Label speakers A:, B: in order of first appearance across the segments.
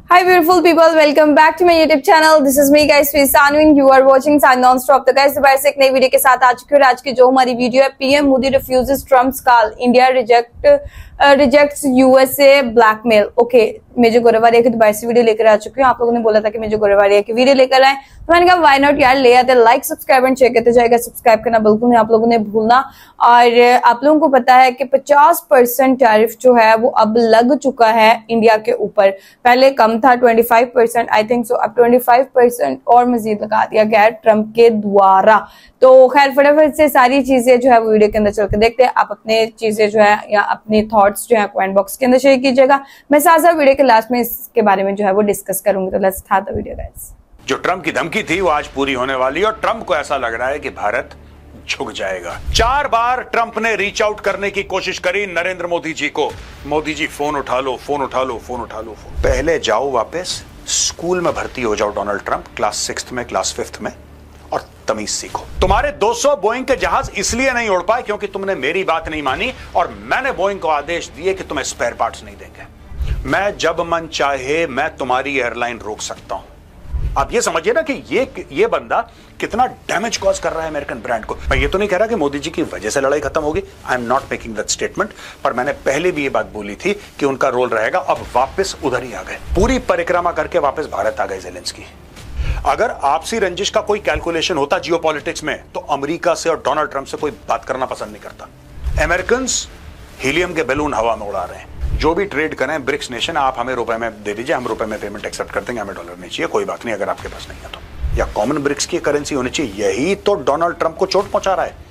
A: Hi beautiful people, welcome back to my YouTube channel. This is me guys, Sanu. You are watching Sun Non-Stop. तो guys दोबारा से एक नई video के साथ आ चुकी हूँ। आज की जो हमारी वीडियो है, PM Modi refuses Trump's call, India rejects USA blackmail. Okay, major गोरेवारिया की दोबारा से वीडियो लेकर आ चुकी हूँ। आप लोगों ने बोला था कि मेजर गोरेवारिया की वीडियो लेकर आए, तो मैंने कहा वाई नॉट यार, ले आते। लाइक सब्सक्राइब एंड शेयर करते जाएगा। सब्सक्राइब करना बिल्कुल नहीं आप लोगों ने भूलना। और आप लोगों को पता है कि 50% टैरिफ जो है वो अब लग चुका है इंडिया के ऊपर। पहले कम था 25% आई थिंक सो, अब 25% और मजीद लगा दिया गया ट्रम्प के द्वारा। तो खैर फटाफट से सारी चीजें जो है वो वीडियो के अंदर चल के देखते हैं। आप अपने चीजें जो है या अपने थॉट्स जो है कमेंट बॉक्स के अंदर शेयर कीजिएगा। मैं साथ साथ वीडियो के लास्ट में इसके बारे में जो है वो डिस्कस करूंगी। तो let's start the video guys.
B: जो ट्रम्प की धमकी थी वो आज पूरी होने वाली है और ट्रम्प को ऐसा लग रहा है कि भारत झुक जाएगा। 4 बार ट्रम्प ने रीच आउट करने की कोशिश करी नरेंद्र मोदी जी को। मोदी जी फोन उठा लो, फोन उठा लो, फोन उठा लो। पहले जाओ वापस स्कूल में भर्ती हो जाओ डोनाल्ड ट्रम्प, क्लास 6th में, क्लास 5th में, और तमीज सीखो। तुम्हारे 200 बोइंग के जहाज इसलिए नहीं उड़ पाए क्योंकि तुमने मेरी बात नहीं मानी और मैंने बोइंग को आदेश दिए कि तुम्हें स्पेयर पार्ट्स नहीं देंगे। मैं जब मन चाहे मैं तुम्हारी एयरलाइन रोक सकता हूं। आप ये समझिए ना कि ये बंदा कितना डैमेज कॉज कर रहा है अमेरिकन ब्रांड को। मैं ये तो नहीं कह रहा कि मोदी जी की वजह से लड़ाई खत्म होगी, I am not making that statement, पर मैंने पहले भी ये बात बोली थी कि उनका रोल रहेगा। अब वापस उधर ही आ गए, पूरी परिक्रमा करके वापस भारत आ गए ज़ेलेंस्की। अगर आपसी रंजिश का कोई कैलकुलेशन होता जियोपॉलिटिक्स में तो अमेरिका से और डोनाल्ड ट्रंप से कोई बात करना पसंद नहीं करता। अमेरिकन हीलियम के बैलून हवा में उड़ा रहे हैं। जो भी ट्रेड करें ब्रिक्स नेशन, आप हमें रुपए में दे दीजिए, हम रुपए में पेमेंट एक्सेप्ट कर देंगे, हमें डॉलर नहीं चाहिए, कोई बात नहीं अगर आपके पास नहीं है तो। या कॉमन ब्रिक्स की करेंसी होनी चाहिए। यही तो डोनाल्ड ट्रंप को चोट पहुंचा रहा है।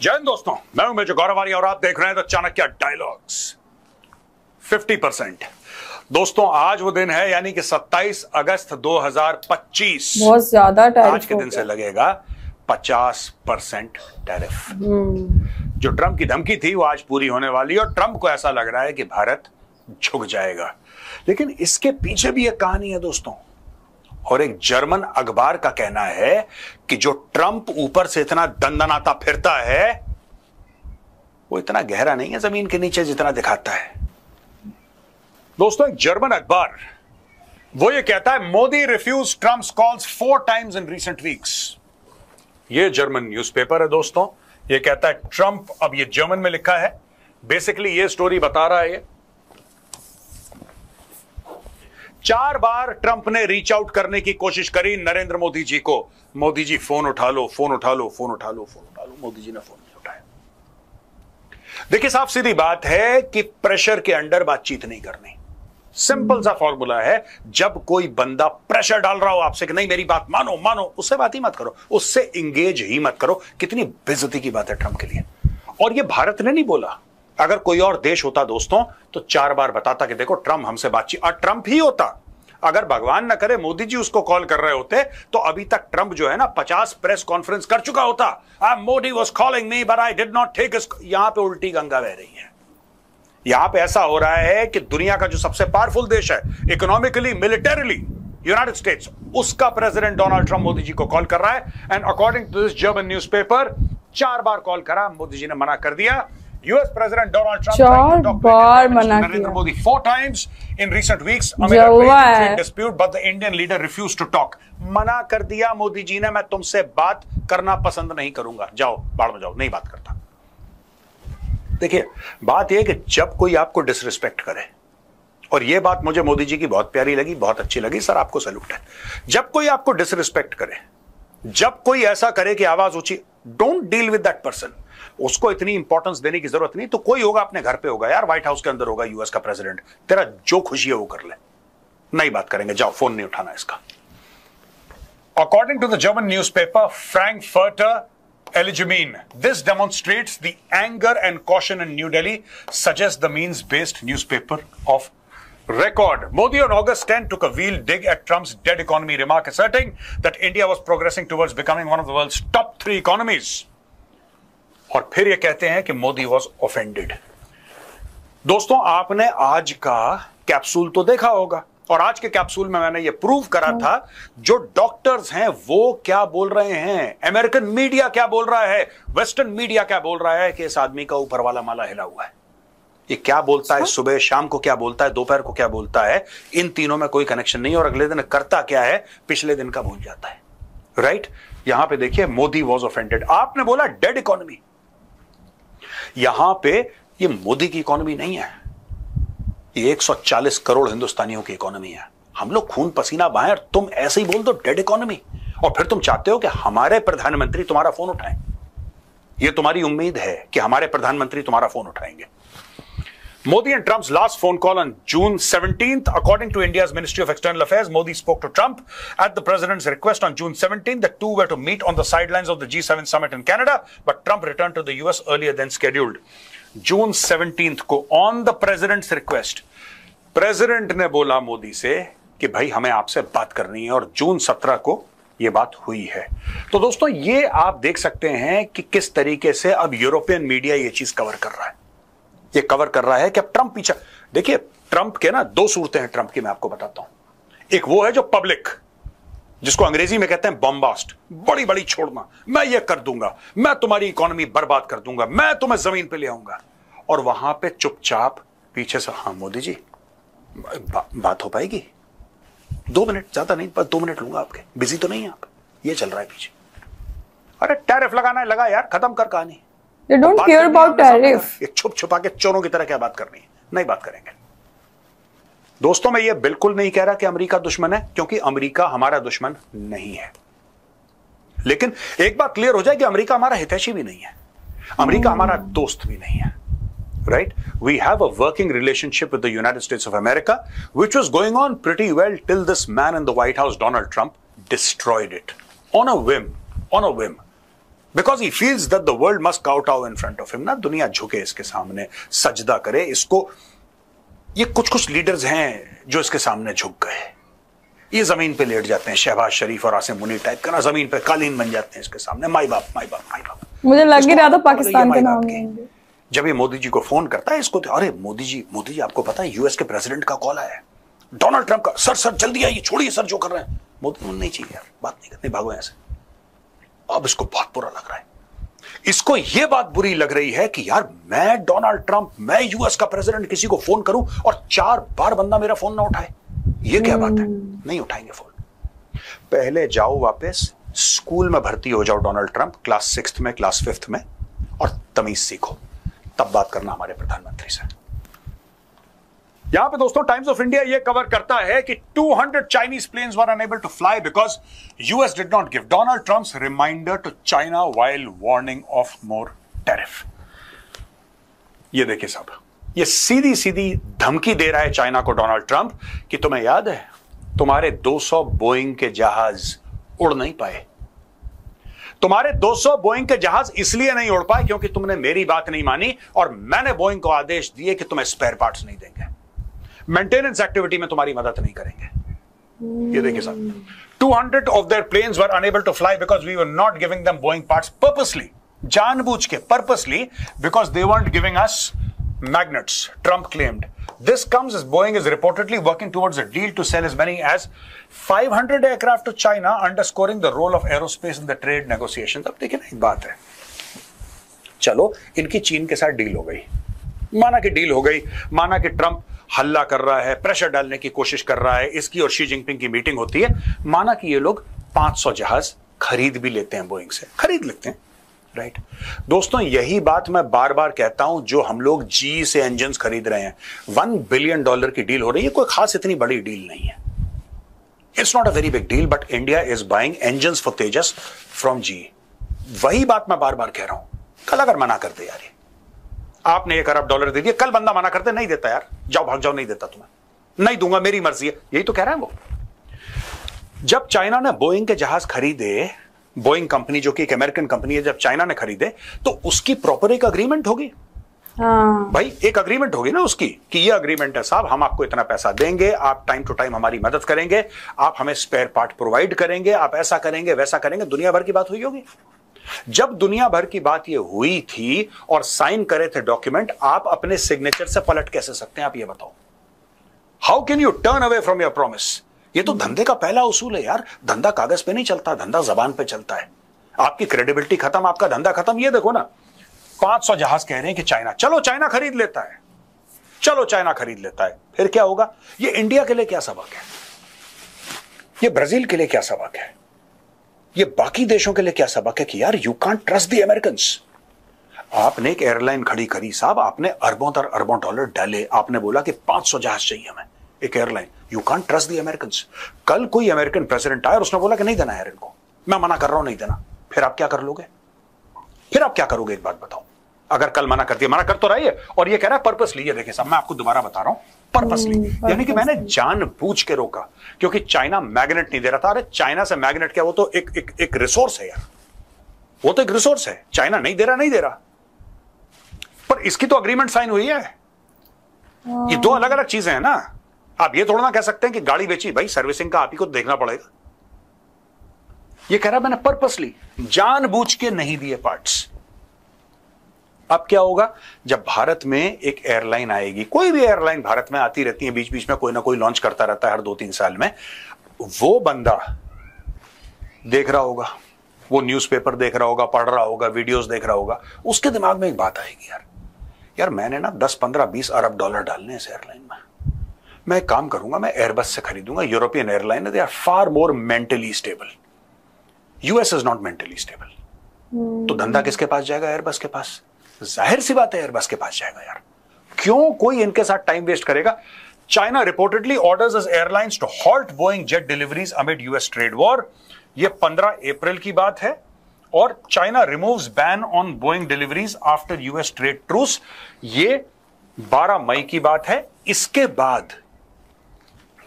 B: जय हिंद दोस्तों, मैं हूं मेजर गोरेवारिया और आप देख रहे हैं द चाणक्य डायलॉग्स। 50% दोस्तों, आज वो दिन है यानी कि 27 अगस्त 2025।
A: बहुत ज्यादा टैरिफ
B: आज के दिन से लगेगा 50% टैरिफ। जो ट्रम्प की धमकी थी वो आज पूरी होने वाली है और ट्रम्प को ऐसा लग रहा है कि भारत झुक जाएगा। लेकिन इसके पीछे भी एक कहानी है दोस्तों, और एक जर्मन अखबार का कहना है कि जो ट्रम्प ऊपर से इतना दंदनाता फिरता है वो इतना गहरा नहीं है जमीन के नीचे जितना दिखाता है। दोस्तों, एक जर्मन अखबार वो ये कहता है, Modi refuse Trump's calls 4 times in recent weeks. ये जर्मन न्यूज़पेपर है दोस्तों। ये कहता है ट्रम्प, अब ये जर्मन में लिखा है, बेसिकली ये स्टोरी बता रहा है। 4 बार ट्रंप ने रीच आउट करने की कोशिश करी नरेंद्र मोदी जी को। मोदी जी फोन उठा लो, फोन उठा लो, फोन उठा लो, फोन उठा लो। मोदी जी ने फोन नहीं उठाया। देखिए, साफ सीधी बात है कि प्रेशर के अंडर बातचीत नहीं करनी। सिंपल सा फॉर्मूला है, जब कोई बंदा प्रेशर डाल रहा हो आपसे कि नहीं मेरी बात मानो मानो, उससे बात ही मत करो, उससे इंगेज ही मत करो। कितनी बेइज्जती की बात है ट्रंप के लिए। और ये भारत ने नहीं बोला, अगर कोई और देश होता दोस्तों तो 4 बार बताता कि देखो ट्रम्प हमसे बातचीत, और ट्रम्प ही होता। अगर भगवान ना करे मोदी जी उसको कॉल कर रहे होते तो अभी तक ट्रम्प जो है ना 50 प्रेस कॉन्फ्रेंस कर चुका होता। Modi was calling me but I did not take. यहां पे उल्टी गंगा बह रही है। यहां पे ऐसा हो रहा है कि दुनिया का जो सबसे पावरफुल देश है इकोनॉमिकली, मिलिटरीली, यूनाइटेड स्टेट्स, उसका president Donald Trump Modi ji को कॉल कर रहा है। And according to this German newspaper 4 बार कॉल करा, मोदी जी ने मना कर दिया। US President Donald Trump
A: 4 बार मना किया।
B: Narendra Modi 4 times in recent weeks amid a trade dispute, but the Indian leader refused to talk. मना कर दिया मोदी जी ने, मैं तुमसे बात करना पसंद नहीं करूंगा, जाओ बाढ़ में जाओ, नहीं बात करता। देखिए, बात यह कि जब कोई आपको डिसरिस्पेक्ट करे, और यह बात मुझे मोदी जी की बहुत प्यारी लगी, बहुत अच्छी लगी, सर आपको सैल्यूट है। जब कोई आपको डिसरिस्पेक्ट करे, जब कोई ऐसा करे कि आवाज ऊंची, don't deal with that person. उसको इतनी इंपॉर्टेंस देने की जरूरत नहीं। तो कोई होगा अपने घर पे होगा यार, व्हाइट हाउस के अंदर होगा यूएस का प्रेसिडेंट, तेरा जो खुशी है वो कर ले, नहीं बात करेंगे, जाओ फोन नहीं उठाना इसका। According to the German newspaper Frankfurter Allgemeine, this demonstrates the anger and caution in New Delhi, suggests the means-based newspaper of record. Modi on August 10 took a veiled dig at Trump's dead economy remark, asserting that India was progressing towards becoming one of the world's top 3 economies. और फिर ये कहते हैं कि Modi was offended. दोस्तों, आपने आज का कैप्सूल तो देखा होगा, और आज के कैप्सूल में मैंने ये प्रूव करा था जो डॉक्टर्स हैं वो क्या बोल रहे हैं, अमेरिकन मीडिया क्या बोल रहा है, वेस्टर्न मीडिया क्या बोल रहा है कि इस आदमी का ऊपर वाला माला हिला हुआ है। ये क्या बोलता है, सुबह शाम को क्या बोलता है, दोपहर को क्या बोलता है, इन तीनों में कोई कनेक्शन नहीं, और अगले दिन करता क्या है पिछले दिन का भूल जाता है। राइट? यहां पे देखिए, मोदी वॉज ऑफेंडेड। आपने बोला डेड इकोनॉमी, यहां पे ये मोदी की इकोनॉमी नहीं है, ये 140 करोड़ हिंदुस्तानियों की इकोनॉमी है। हम लोग खून पसीना बहाएं और तुम ऐसे ही बोल दो डेड इकोनॉमी, और फिर तुम चाहते हो कि हमारे प्रधानमंत्री तुम्हारा फोन उठाएं। ये तुम्हारी उम्मीद है कि हमारे प्रधानमंत्री तुम्हारा फोन उठाएंगे। Modi and Trump's last phone call on June 17th. According to India's Ministry of External Affairs, Modi spoke to Trump at the president's request on June 17th. The two were to meet on the sidelines of the G7 summit in Canada, but Trump returned to the US earlier than scheduled. June 17th को on the president's request, president ने बोला मोदी से कि भाई हमें आपसे बात करनी है, और जून 17 को ये बात हुई है। तो दोस्तों, ये आप देख सकते हैं कि किस तरीके से अब यूरोपियन मीडिया ये चीज कवर कर रहा है। ये कवर कर रहा है कि अब ट्रंप पीछे, देखिए ट्रंप के ना दो सूरतें हैं ट्रंप की, मैं आपको बताता हूं। एक वो है जो पब्लिक, जिसको अंग्रेजी में कहते हैं बॉम्बास्ट, बड़ी बड़ी छोड़ना, मैं ये कर दूंगा, मैं तुम्हारी इकोनॉमी बर्बाद कर दूंगा, मैं तुम्हें जमीन पे ले आऊंगा, और वहां पे चुपचाप पीछे से, हाँ मोदी जी बात हो पाएगी, 2 मिनट, ज्यादा नहीं, बस 2 मिनट लूंगा आपके, बिजी तो नहीं है आप, ये चल रहा है पीछे। अरे टैरिफ लगाना है, लगा यार, खत्म कर कहानी।
A: They don't care about tariff.
B: ये छुप छुपा के चोरों की तरह क्या बात करनी है, नहीं बात करेंगे। दोस्तों, मैं ये बिल्कुल नहीं कह रहा कि अमेरिका दुश्मन है, क्योंकि अमेरिका हमारा दुश्मन नहीं है, लेकिन एक बात क्लियर हो जाए कि अमेरिका हमारा हितैषी भी नहीं है, अमेरिका हमारा दोस्त भी नहीं है। Right? We have a working relationship with the United States of America, which was going on pretty well till this man in the White House, Donald Trump, destroyed it on a whim, because he feels that the world must kowtow in front of him. ना दुनिया झुके इसके सामने, सजदा करे इसको। ये कुछ लीडर्स हैं जो इसके सामने झुक गए, ये जमीन पे लेट जाते हैं, शहबाज शरीफ और आसिम मुनीर टाइप का ना, जमीन पे कालीन बन जाते हैं इसके सामने, माई बाप माई बाप माई बाप।
A: मुझे लग ही रहा था पाकिस्तान के नाम लेंगे।
B: जब ये मोदी जी को फोन करता है इसको, अरे मोदी जी आपको पता है यूएस के प्रेसिडेंट का कॉल आया है, डोनाल्ड ट्रंप का, सर जल्दी आइए, छोड़िए सर जो कर रहे हैं। मोदी नहीं चाहिए यार, बात नहीं करनी, भागो यहां से। अब इसको बहुत बुरा लग रहा है, इसको यह बात बुरी लग रही है कि यार मैं डोनाल्ड ट्रंप, मैं यूएस का प्रेसिडेंट किसी को फोन करूं और 4 बार बंदा मेरा फोन ना उठाए, ये क्या बात है। नहीं उठाएंगे फोन। पहले जाओ वापस स्कूल में भर्ती हो जाओ डोनाल्ड ट्रंप, क्लास 6th में, क्लास 5th में, और तमीज सीखो, तब बात करना हमारे प्रधानमंत्री से। यहां पे दोस्तों टाइम्स ऑफ इंडिया ये कवर करता है कि 200 Chinese planes were unable to fly because US did not give Donald Trump's reminder to China while warning of more tariff. ये देखिए साहब, ये सीधी सीधी धमकी दे रहा है चाइना को डोनाल्ड ट्रंप कि तुम्हें याद है तुम्हारे 200 बोइंग के जहाज उड़ नहीं पाए, तुम्हारे 200 बोइंग के जहाज इसलिए नहीं उड़ पाए क्योंकि तुमने मेरी बात नहीं मानी, और मैंने बोइंग को आदेश दिए कि तुम्हें स्पेयर पार्ट्स नहीं देंगे, मेंटेनेंस एक्टिविटी में तुम्हारी मदद नहीं करेंगे। ये देखिए साहब, 200 of their planes were unable to fly because we were not giving them Boeing parts purposely, जानबूझ के, purposely, because they weren't giving us magnets, Trump claimed. This comes as Boeing is reportedly working towards a deal to sell as many as 500 aircraft to China, underscoring the role of aerospace in the trade negotiations. अब देखिए ना, एक बात है, चलो इनकी चीन के साथ डील हो गई, माना कि डील हो गई, माना कि ट्रंप हल्ला कर रहा है, प्रेशर डालने की कोशिश कर रहा है, इसकी और शी जिनपिंग की मीटिंग होती है, माना कि ये लोग 500 जहाज खरीद भी लेते हैं, बोइंग से खरीद लेते हैं। राइट दोस्तों, यही बात मैं बार बार कहता हूं, जो हम लोग जी से इंजन्स खरीद रहे हैं, $1 बिलियन की डील हो रही है, कोई खास इतनी बड़ी डील नहीं है, it's not a very big deal, but India is buying engines for Tejas from GE. वही बात मैं बार बार कह रहा हूं, कल अगर मना कर दे यार, आपने $1 अरब दे दिया, कल बंदा मना करते नहीं देता यार, जाओ भाग जाओ, नहीं देता तुम्हें, नहीं दूंगा, मेरी मर्जी है, यही तो कह रहा है वो। जब चाइना ने बोइंग के जहाज खरीदे, बोइंग कंपनी जो कि एक अमेरिकन कंपनी है, जब चाइना ने खरीदे तो उसकी प्रॉपर एक अग्रीमेंट होगी। भाई एक अग्रीमेंट होगी ना उसकी, कि ये अग्रीमेंट है साहब, हम आपको इतना पैसा देंगे, आप टाइम टू टाइम हमारी मदद करेंगे, आप हमें स्पेयर पार्ट प्रोवाइड करेंगे, आप ऐसा करेंगे वैसा करेंगे, दुनिया भर की बात हुई होगी। जब दुनिया भर की बात ये हुई थी और साइन करे थे डॉक्यूमेंट, आप अपने सिग्नेचर से पलट कैसे सकते हैं, आप ये बताओ। How can U turn away from your promise? ये तो धंधे का पहला उसूल है यार। धंधा कागज पे नहीं चलता, धंधा जबान पे चलता है। आपकी क्रेडिबिलिटी खत्म, आपका धंधा खत्म। ये देखो ना, 500 जहाज कह रहे हैं कि चाइना, चलो चाइना खरीद लेता है, चलो चाइना खरीद लेता है। फिर क्या होगा? ये इंडिया के लिए क्या सबक है? ये ब्राजील के लिए क्या सबक है? ये बाकी देशों के लिए क्या सबक है कि यार you can't trust the Americans. आपने एक एयरलाइन खड़ी करी साहब, आपने अरबों तर अरबों डॉलर डाले, आपने बोला कि 500 जहाज चाहिए हमें, एक airline. You can't trust the Americans. कल कोई अमेरिकन प्रेसिडेंट आया और उसने बोला कि नहीं देना यार इनको, मैं मना कर रहा हूं नहीं देना। फिर आप क्या कर लोगे? फिर आप क्या करोगे? एक बात बताओ। अगर कल मना कर दिया, मना कर तो रही है, और ये कह रहा है पर्पसली। ये देखिए साहब, मैं आपको दोबारा बता रहा हूं, पर्पसली, यानी कि मैंने जानबूझ के रोका, क्योंकि चाइना मैग्नेट नहीं दे रहा था। अरे चाइना से मैग्नेट क्या, वो तो एक रिसोर्स है यार, वो तो एक रिसोर्स है। चाइना नहीं दे रहा, नहीं दे रहा, पर इसकी तो अग्रीमेंट साइन हुई है। ये दो अलग अलग चीजें हैं ना। आप ये थोड़ा ना कह सकते हैं कि गाड़ी बेची, भाई सर्विसिंग का आप ही को देखना पड़ेगा। ये कह रहा मैंने पर्पसली, जानबूझ के नहीं दिए पार्ट्स। अब क्या होगा? जब भारत में एक एयरलाइन आएगी, कोई भी एयरलाइन भारत में आती रहती है, बीच बीच में कोई ना कोई लॉन्च करता रहता है हर 2-3 साल में, वो बंदा देख रहा होगा, वो न्यूज़पेपर देख रहा होगा, पढ़ रहा होगा, वीडियोस देख रहा होगा, उसके दिमाग में एक बात आएगी, यार मैंने ना 10, 15, 20 अरब डॉलर डालने इस एयरलाइन में, मैं एक काम करूंगा, मैं एयरबस से खरीदूंगा। यूरोपियन एयरलाइन है, they are far more mentally stable. US is not mentally stable. तो धंधा किसके पास जाएगा? एयरबस के पास। जाहिर सी बात है एयरबस के पास जाएगा यार। क्यों कोई इनके साथ टाइम वेस्ट करेगा? China reportedly orders is airlines to halt Boeing jet deliveries amid US trade war. ये 15 अप्रैल की बात है। और China removes ban on Boeing deliveries after US trade truce. ये 12 मई की बात है। इसके बाद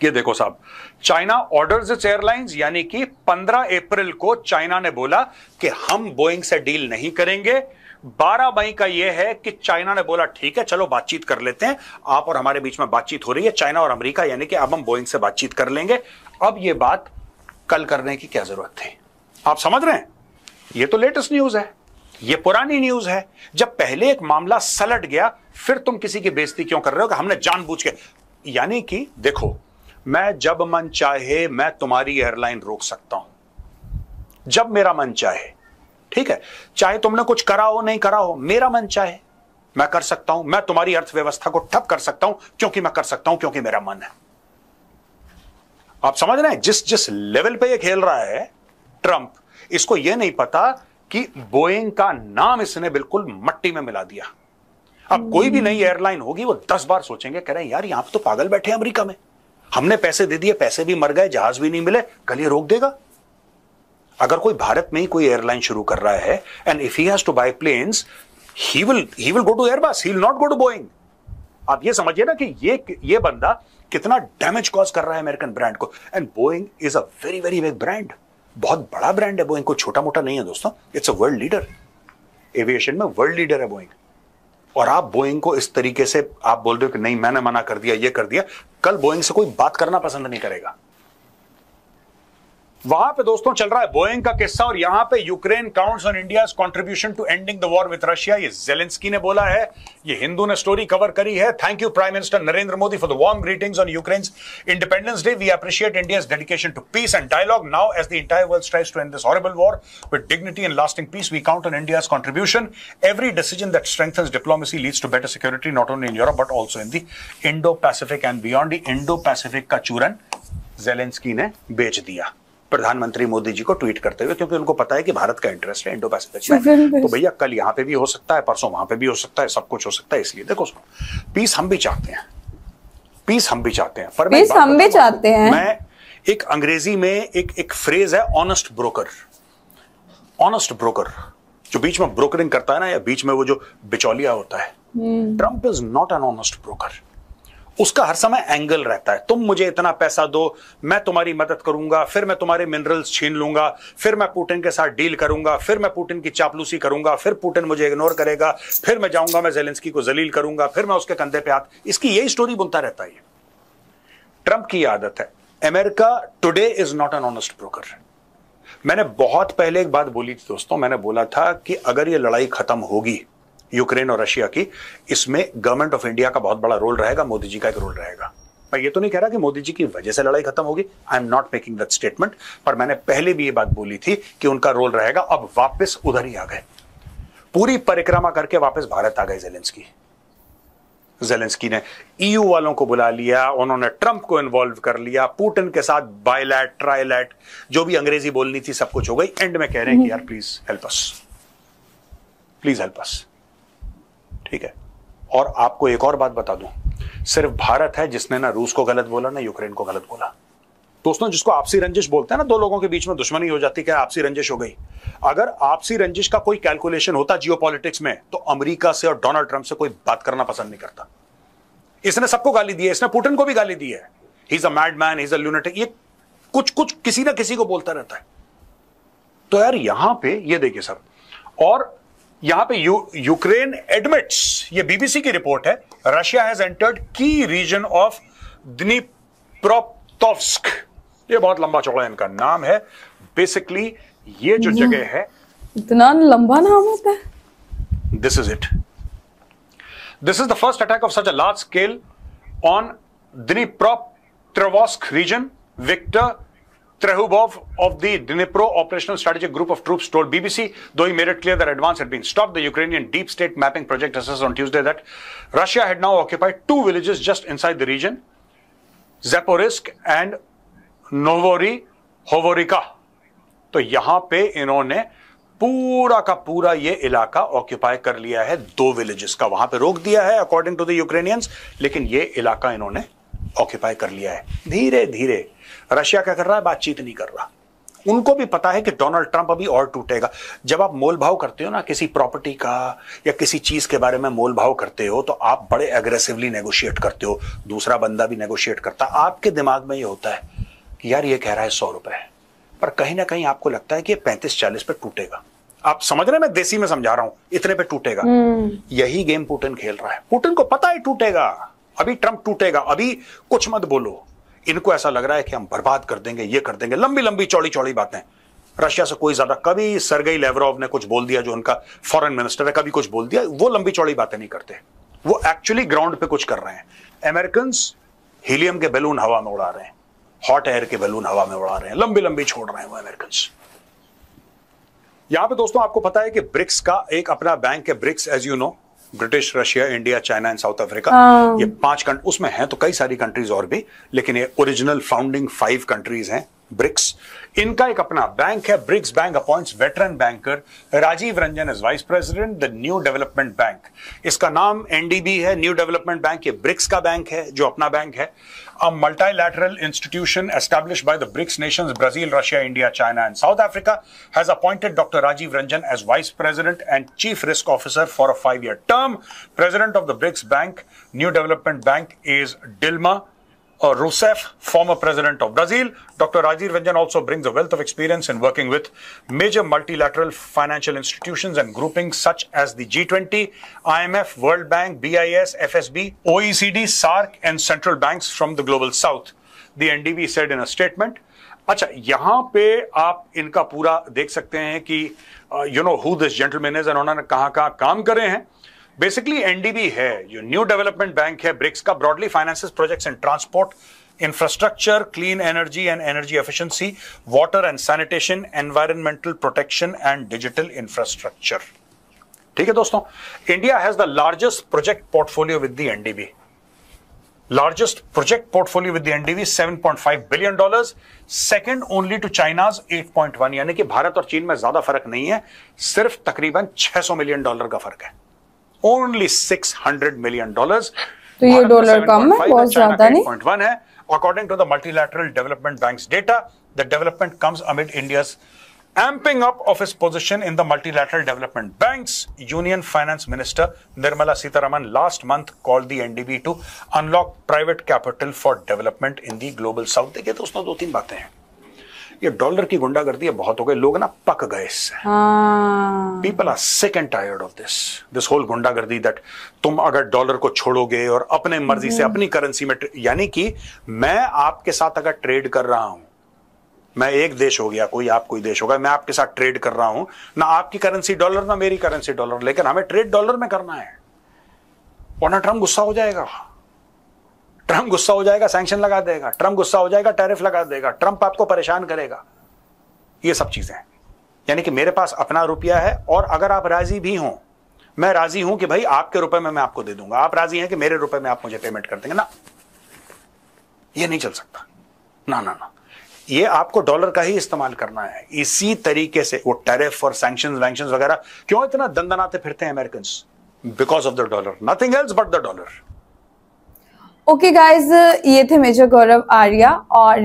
B: ये देखो साहब, चाइना ऑर्डर्स इट्स एयरलाइंस, यानी कि 15 अप्रैल को चाइना ने बोला कि हम बोइंग से डील नहीं करेंगे। 12 मई का यह है कि चाइना ने बोला ठीक है चलो बातचीत कर लेते हैं, आप और हमारे बीच में बातचीत हो रही है, चाइना और अमेरिका, यानी कि अब हम बोइंग से बातचीत कर लेंगे। अब यह बात कल करने की क्या जरूरत थी? आप समझ रहे हैं? यह तो लेटेस्ट न्यूज है, यह पुरानी न्यूज है। जब पहले एक मामला सलट गया, फिर तुम किसी की बेइज्जती क्यों कर रहे हो कि हमने जानबूझ के? यानी कि देखो, मैं जब मन चाहे मैं तुम्हारी एयरलाइन रोक सकता हूं, जब मेरा मन चाहे, ठीक है? चाहे तुमने कुछ करा हो नहीं करा हो, मेरा मन चाहे मैं कर सकता हूं। मैं तुम्हारी अर्थव्यवस्था को ठप कर सकता हूं, क्योंकि मैं कर सकता हूं, क्योंकि मेरा मन है। आप समझ रहे हैं जिस लेवल पे ये खेल रहा है ट्रंप? इसको ये नहीं पता कि बोइंग का नाम इसने बिल्कुल मट्टी में मिला दिया। अब कोई भी नई एयरलाइन होगी, वो 10 बार सोचेंगे, कह रहे हैं यार यहां पे तो पागल बैठे हैं अमेरिका में, हमने पैसे दे दिए, पैसे भी मर गए, जहाज भी नहीं मिले, कल ये रोक देगा। अगर कोई भारत में ही कोई एयरलाइन शुरू कर रहा है, and if he has to buy planes, he will go to Airbus, he will not go to Boeing. आप ये समझिए ना कि ये बंदा कितना डैमेज कॉज कर रहा है अमेरिकन ब्रांड को। And Boeing is a very very big brand, बहुत बड़ा ब्रांड है बोइंग, को छोटा मोटा नहीं है दोस्तों। It's a world leader, aviation में वर्ल्ड लीडर है बोइंग। और आप बोइंग को इस तरीके से आप बोल रहे हो कि नहीं मैंने मना कर दिया, ये कर दिया, कल बोइंग से कोई बात करना पसंद नहीं करेगा। वहां पे दोस्तों चल रहा है बोइंग का किस्सा, और यहां पे Ukraine counts on India's contribution to ending the war with Russia. ये जेलेंस्की ने बोला है, ये हिंदू ने स्टोरी कवर करी है। Thank you prime minister Narendra Modi for the warm greetings on Ukraine's independence day. We appreciate India's dedication to peace and dialogue now as the entire world strives to end this horrible war with dignity and lasting peace. We count on India's contribution. Every decision that strengthens diplomacy leads to better security not only in Europe but also in the Indo Pacific and beyond. The Indo Pacific का चूरन Zelensky ने बेच दिया प्रधानमंत्री मोदी जी को tweet करते हुए, क्योंकि उनको पता है कि भारत का इंटरेस्ट है इंडो पैसिफिक में। तो भैया कल यहां पे भी हो सकता है, परसों वहां पे भी हो सकता है, सब कुछ हो सकता है। इसलिए देखो, पीस हम भी चाहते हैं, पीस हम भी चाहते हैं, पर पीस हम भी चाहते हैं। मैं एक अंग्रेजी में एक फ्रेज है ऑनेस्ट ब्रोकर। ऑनेस्ट ब्रोकर जो बीच में ब्रोकरिंग करता है ना, या बीच में वो जो बिचौलिया होता है, Trump is not an honest broker. उसका हर समय एंगल रहता है, तुम मुझे इतना पैसा दो, मैं तुम्हारी मदद करूंगा, फिर मैं तुम्हारे मिनरल्स छीन लूंगा, फिर मैं पुतिन के साथ डील करूंगा, फिर मैं पुतिन की चापलूसी करूंगा, फिर पुतिन मुझे इग्नोर करेगा, फिर मैं जाऊंगा, मैं जेलेंस्की को जलील करूंगा, फिर मैं उसके कंधे पे हाथ। इसकी यही स्टोरी बुनता रहता है। ट्रंप की आदत है। America today is not an honest broker. मैंने बहुत पहले एक बात बोली थी दोस्तों, मैंने बोला था कि अगर ये लड़ाई खत्म होगी यूक्रेन और रशिया की, इसमें गवर्नमेंट ऑफ इंडिया का बहुत बड़ा रोल रहेगा, मोदी जी का एक रोल रहेगा। मैं ये तो नहीं कह रहा कि मोदी जी की वजह से लड़ाई खत्म होगी, I am not making that statement, पर मैंने पहले भी ये बात बोली थी कि उनका रोल रहेगा। अब वापस उधर ही आ गए, पूरी परिक्रमा करके वापस भारत आ गए जेलेंस्की ने ईयू वालों को बुला लिया, उन्होंने ट्रंप को इन्वॉल्व कर लिया, पुतिन के साथ बायलैट ट्राइलैट जो भी अंग्रेजी बोलनी थी सब कुछ हो गई। एंड में कह रहे हैं कि यार please help us, please help us. ठीक है, और आपको एक और बात बता दूं, सिर्फ भारत है जिसने ना रूस को गलत बोला ना यूक्रेन को गलत बोला। दोस्तों, जिसको आपसी रंजिश बोलते हैं ना, दो लोगों के बीच में दुश्मनी हो जाती, क्या आपसी रंजिश हो गई। अगर आपसी रंजिश का कोई कैलकुलेशन होता जियोपॉलिटिक्स में, तो अमेरिका से और डोनाल्ड ट्रंप से कोई बात करना पसंद नहीं करता। इसने सबको गाली दी है, इसने पुतिन को भी गाली दी है, he is a mad man, he is a lunatic, ये कुछ कुछ किसी ना किसी को बोलता रहता है। तो यार यहां पे ये देखिए सर, और यहां पे यूक्रेन एडमिट्स, ये बीबीसी की रिपोर्ट है, रशिया हैज एंटर्ड की रीजन ऑफ द्नीप्रोपेट्रोव्स्क, ये बहुत लंबा चौड़ा इनका नाम है। बेसिकली ये जो जगह है,
A: इतना लंबा नाम होता है।
B: This is it, this is the first attack of such a large scale on Dnipropetrovsk region, Viktor Trehubov of the Dnipro Operational Strategic Group of Troops told BBC, though he made it clear that advance had been stopped. The Ukrainian Deep State Mapping Project assessed on Tuesday that Russia had now occupied 2 villages just inside the region, Zaporizhzhia and Novorossiysk. तो यहां पे इन्होंने पूरा का पूरा ये इलाका occupy कर लिया है, 2 विलेजेस का वहां पे रोक दिया है अकॉर्डिंग टू द यूक्रेनियंस, लेकिन ये इलाका इन्होंने ऑक्यूपाई कर लिया है। धीरे धीरे रशिया क्या कर रहा है, बातचीत नहीं कर रहा। उनको भी पता है कि डोनाल्ड ट्रंप अभी और टूटेगा। जब आप मोल भाव करते हो ना किसी प्रॉपर्टी का या किसी चीज के बारे में मोल भाव करते हो, तो आप बड़े एग्रेसिवली नेगोशिएट करते हो, दूसरा बंदा भी नेगोशिएट करता। आपके दिमाग में ये होता है कि यार ये कह रहा है 100 रुपए, पर कहीं ना कहीं आपको लगता है कि 35-40 पे टूटेगा। आप समझ रहे हैं, मैं देसी में समझा रहा हूं, इतने पे टूटेगा। यही गेम पुतिन खेल रहा है। पुतिन को पता है टूटेगा, अभी ट्रंप टूटेगा, अभी कुछ मत बोलो। इनको ऐसा लग रहा है कि हम बर्बाद कर देंगे, ये कर देंगे, लंबी लंबी चौड़ी चौड़ी बातें। रशिया से कोई ज्यादा, कभी सर्गेई लेवरोव ने कुछ बोल दिया, जो उनका फॉरेन मिनिस्टर है, कभी कुछ बोल दिया, वो लंबी चौड़ी बातें नहीं करते, वो एक्चुअली ग्राउंड पे कुछ कर रहे हैं। अमेरिकन हीलियम के बैलून हवा में उड़ा रहे हैं, हॉट एयर के बैलून हवा में उड़ा रहे हैं, लंबी लंबी छोड़ रहे हैं वो अमेरिकन। यहां पे दोस्तों आपको पता है कि ब्रिक्स का एक अपना बैंक है, BRICS as you know, British, Russia, India, China and South Africa, ये 5 कंट्री, उसमें हैं तो कई सारी कंट्रीज और भी, लेकिन ये ओरिजिनल फाउंडिंग 5 कंट्रीज हैं ब्रिक्स। इनका एक अपना बैंक है, BRICS bank appoints veteran banker Rajiv Ranjan as vice president the new development bank. इसका नाम एनडीबी है, न्यू डेवलपमेंट बैंक। ये ब्रिक्स का बैंक है, जो अपना बैंक है। A multilateral institution established by the BRICS nations, Brazil, Russia, India, China, and South Africa, has appointed Dr. Rajiv Ranjan as Vice President and Chief Risk Officer for a 5-year term. President of the BRICS Bank, New Development Bank, is Dilma Rousseff, former President of Brazil. Dr. Rajiv Ranjan also brings a wealth of experience in working with major multilateral financial institutions and groupings such as the G20, IMF, World Bank, BIS, FSB, OECD, SAARC, and central banks from the global south, the NDB said in a statement. अच्छा, यहां पे आप इनका पूरा देख सकते हैं कि you know who this gentleman is, and उन्होंने कहां काम करे हैं। बेसिकली एनडीबी है, जो न्यू डेवलपमेंट बैंक है ब्रिक्स का, broadly finances projects in transport, infrastructure, clean energy and energy efficiency, water and sanitation, environmental protection and digital infrastructure. ठीक है दोस्तों, India has the largest project portfolio with the NDB. Largest project portfolio with the NDB, $7.5 billion, second only to China's 8.1, यानी कि भारत और चीन में ज्यादा फर्क नहीं है, सिर्फ तकरीबन $600 मिलियन का फर्क है। Only $600 million।
A: तो ये डॉलर कम है, बहुत ज्यादा नहीं।
B: 8.1 है। According to the Multilateral Development Bank's data, the development comes amid India's amping up of its position in the multilateral development banks. Union Finance Minister Nirmala Sitharaman last month called the NDB to unlock private capital for development in the global south। देखिए दोस्तों, 2-3 बातें हैं। ये dollar की गुंडागर्दी बहुत हो गई, लोग ना पक गए इससे। People are sick and tired of this whole गुंडागर्दी, दैट तुम अगर डॉलर को छोड़ोगे और अपने मर्जी से अपनी करेंसी में, यानी कि मैं आपके साथ अगर ट्रेड कर रहा हूं, मैं एक देश हो गया, कोई आप कोई देश होगा, मैं आपके साथ ट्रेड कर रहा हूं ना, आपकी करेंसी डॉलर ना मेरी करेंसी डॉलर, लेकिन हमें ट्रेड डॉलर में करना है, वरना ट्रंप गुस्सा हो जाएगा। ट्रम्प गुस्सा हो जाएगा, सैंक्शन लगा देगा, ट्रम्प गुस्सा हो जाएगा, टैरिफ लगा देगा, ट्रम्प आपको परेशान करेगा। ये सब चीजें हैं। यानी कि मेरे पास अपना रुपया है, और अगर आप राजी भी हों, मैं राजी हूं कि भाई आपके रुपए में मैं आपको दे दूंगा, आप राजी हैं कि मेरे रुपए में आप मुझे पेमेंट कर देंगे ना, ये नहीं चल सकता। ना ना ना, ये आपको डॉलर का ही इस्तेमाल करना है। इसी तरीके से वो टैरिफ और सैंक्शंस वैंक्शंस वगैरह क्यों इतना दंदनाते फिरते हैं American? Because of the dollar, nothing else but the dollar.
A: Okay guys, ये थे मेजर गौरव आर्या, और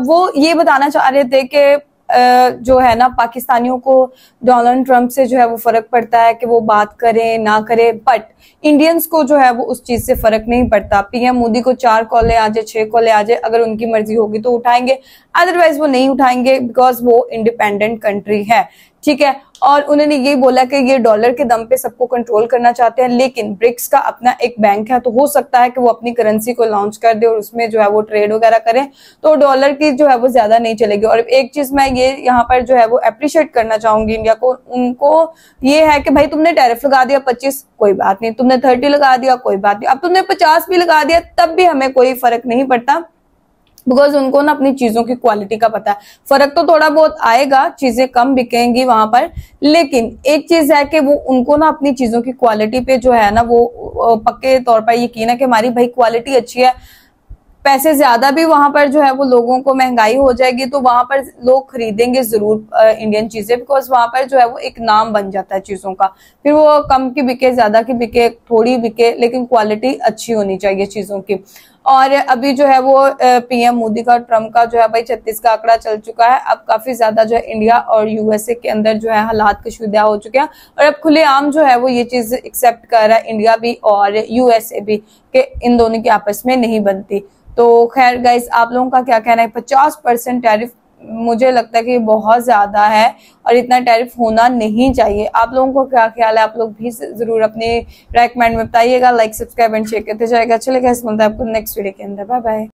A: वो ये बताना चाह रहे थे कि जो है ना, पाकिस्तानियों को डोनाल्ड ट्रंप से जो है वो फर्क पड़ता है कि वो बात करें ना करें, बट इंडियंस को जो है वो उस चीज से फर्क नहीं पड़ता। पीएम मोदी को 4 कॉलें आ जाए, 6 कॉलें आ जाए, अगर उनकी मर्जी होगी तो उठाएंगे, अदरवाइज वो नहीं उठाएंगे, बिकॉज वो इंडिपेंडेंट कंट्री है, ठीक है। और उन्होंने ये बोला कि ये डॉलर के दम पे सबको कंट्रोल करना चाहते हैं, लेकिन ब्रिक्स का अपना एक बैंक है, तो हो सकता है कि वो अपनी करेंसी को लॉन्च कर दे और उसमें जो है वो ट्रेड वगैरह करें, तो डॉलर की जो है वो ज्यादा नहीं चलेगी। और एक चीज मैं ये यहाँ पर जो है वो अप्रिशिएट करना चाहूंगी इंडिया को, उनको ये है कि भाई तुमने टैरिफ लगा दिया 25, कोई बात नहीं, तुमने 30 लगा दिया, कोई बात नहीं, अब तुमने 50 भी लगा दिया, तब भी हमें कोई फर्क नहीं पड़ता, बिकॉज उनको ना अपनी चीजों की क्वालिटी का पता है। फर्क तो थोड़ा बहुत आएगा, चीजें कम बिकेंगी वहां पर, लेकिन एक चीज है कि वो उनको ना अपनी चीजों की क्वालिटी पे जो है ना वो पक्के तौर पर यकीन है कि हमारी भाई क्वालिटी अच्छी है। पैसे ज्यादा भी वहां पर जो है वो लोगों को महंगाई हो जाएगी, तो वहां पर लोग खरीदेंगे जरूर इंडियन चीजें, बिकॉज वहां पर जो है वो एक नाम बन जाता है चीजों का। फिर वो कम की बिके, ज्यादा की बिके, थोड़ी बिके, लेकिन क्वालिटी अच्छी होनी चाहिए चीजों की। और अभी जो है वो पीएम मोदी का, ट्रम्प का जो है भाई 36 का आंकड़ा चल चुका है। अब काफी ज्यादा जो है इंडिया और यूएसए के अंदर जो है हालात कशीदा हो चुके हैं, और अब खुलेआम जो है वो ये चीज एक्सेप्ट कर रहा है इंडिया भी और यूएसए भी, कि इन दोनों की आपस में नहीं बनती। तो खैर गाइस, आप लोगों का क्या कहना है? 50% टैरिफ मुझे लगता है कि बहुत ज्यादा है, और इतना टैरिफ होना नहीं चाहिए। आप लोगों को क्या ख्याल है? आप लोग भी जरूर अपने राय कमेंट में बताइएगा। लाइक, सब्सक्राइब एंड शेयर करते जाएगा। चलिए गाइस, मिलते हैं आपको नेक्स्ट वीडियो के अंदर। Bye bye.